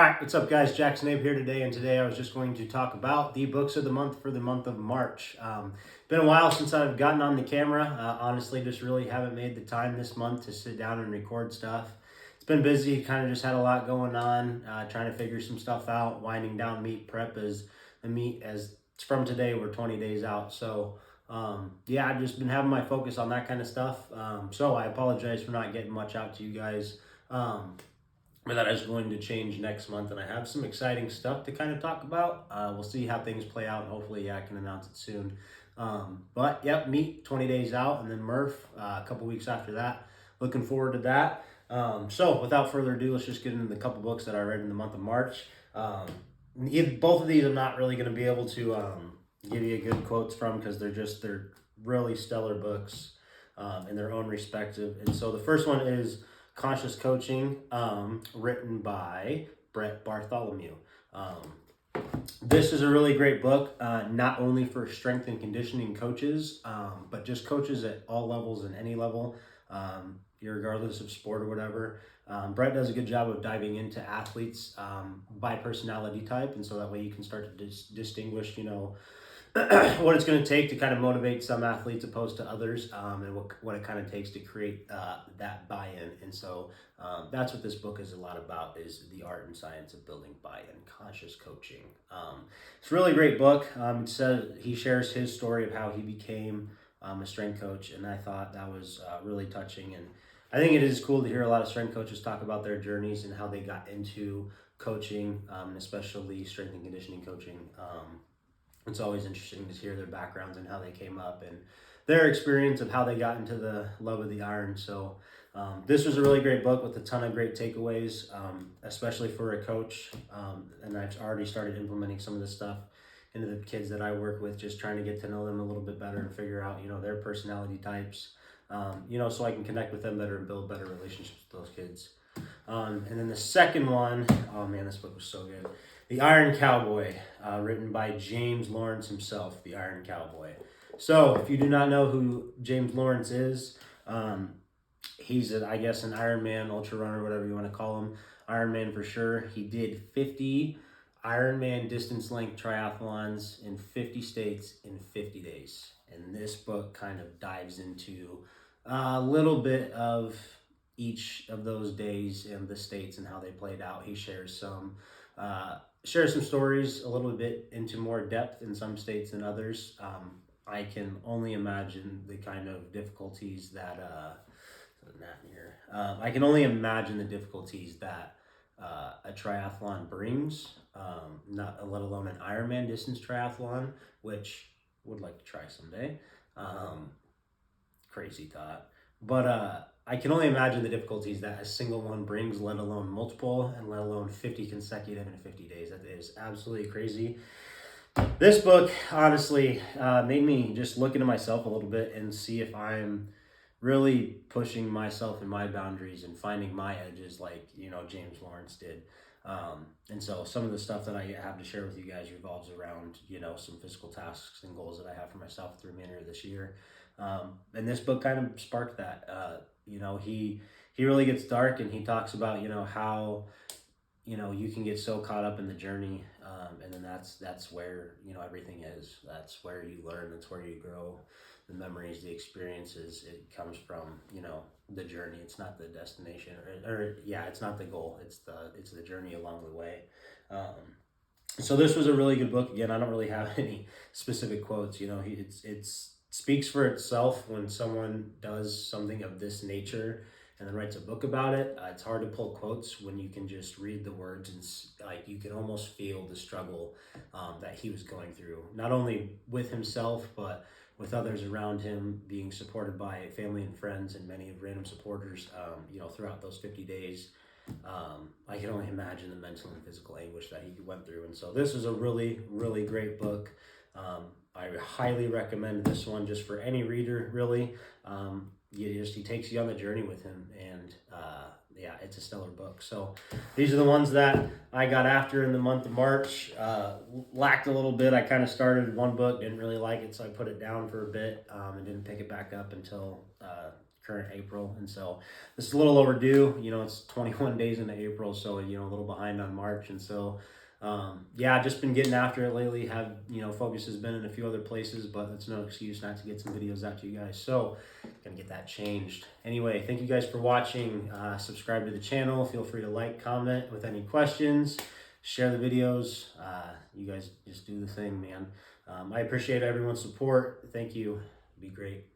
All right, what's up, guys? Jackson Abe here today, and today I was just going to talk about the books of the month for the month of March. Been a while since I've gotten on the camera. Honestly, just really haven't made the time this month to sit down and record stuff. It's been busy, kind of just had a lot going on, trying to figure some stuff out, winding down meat prep as the meat as from today we're 20 days out. So yeah, I've just been having my focus on that kind of stuff. So I apologize for not getting much out to you guys. But that is going to change next month, and I have some exciting stuff to kind of talk about. We'll see how things play out, and hopefully, I can announce it soon. But yep, meet 20 days out, and then Murph a couple weeks after that. Looking forward to that. So, without further ado, let's just get into the couple books that I read in the month of March. Both of these, I'm not really going to be able to give you good quotes from because they're really stellar books in their own respective. And so, the first one is Conscious Coaching, written by Brett Bartholomew. This is a really great book, not only for strength and conditioning coaches, but just coaches at all levels and any level, regardless of sport or whatever. Brett does a good job of diving into athletes by personality type, and so that way you can start to distinguish, what it's going to take to kind of motivate some athletes opposed to others, and what it kind of takes to create that buy-in. And so that's what this book is a lot about, is the art and science of building buy-in, conscious coaching. It's a really great book. It says he shares his story of how he became a strength coach, and I thought that was really touching. And I think it is cool to hear a lot of strength coaches talk about their journeys and how they got into coaching, and especially strength and conditioning coaching. It's always interesting to hear their backgrounds and how they came up and their experience of how they got into the love of the iron. So this was a really great book with a ton of great takeaways, especially for a coach. And I've already started implementing some of this stuff into the kids that I work with, just trying to get to know them a little bit better and figure out, their personality types, so I can connect with them better and build better relationships with those kids. And then the second one, oh man, this book was so good. The Iron Cowboy, written by James Lawrence himself, the Iron Cowboy. So, if you do not know who James Lawrence is, he's, I guess, an Ironman, ultra runner, whatever you want to call him. Ironman for sure. He did 50 Ironman distance length triathlons in 50 states in 50 days. And this book kind of dives into a little bit of each of those days and the states and how they played out. He shares some stories a little bit into more depth in some states than others. I can only imagine the kind of difficulties that I can only imagine the difficulties that a triathlon brings, not let alone an Ironman distance triathlon, which would like to try someday. Crazy thought, but I can only imagine the difficulties that a single one brings, let alone multiple, and let alone 50 consecutive in 50 days. That is absolutely crazy. This book, honestly, made me just look into myself a little bit and see if I'm really pushing myself and my boundaries and finding my edges like, James Lawrence did. And so some of the stuff that I have to share with you guys revolves around, some physical tasks and goals that I have for myself through the remainder of this year. And this book kind of sparked that. He really gets dark, and he talks about, how, you can get so caught up in the journey. And then that's where, everything is. That's where you learn. That's where you grow. The memories, the experiences, it comes from, the journey. It's not the destination, it's not the goal. It's the journey along the way. So this was a really good book. Again, I don't really have any specific quotes. It's speaks for itself when someone does something of this nature and then writes a book about it. It's hard to pull quotes when you can just read the words and you can almost feel the struggle that he was going through, not only with himself but with others around him, being supported by family and friends and many random supporters, throughout those 50 days. I can only imagine the mental and physical anguish that he went through. And so this is a really, really great book. I highly recommend this one just for any reader, really. He takes you on the journey with him, and it's a stellar book. So these are the ones that I got after in the month of March. Lacked a little bit. I kind of started one book, didn't really like it, so I put it down for a bit, and didn't pick it back up until current April. And so this is a little overdue. You know, it's 21 days into April, so, you know, a little behind on March. And so, yeah, just been getting after it lately. Have, you know, focus has been in a few other places, but that's no excuse not to get some videos out to you guys. So gonna get that changed. Anyway, thank you guys for watching. Subscribe to the channel. Feel free to like, comment with any questions, share the videos. You guys just do the thing, man. I appreciate everyone's support. Thank you. Be great.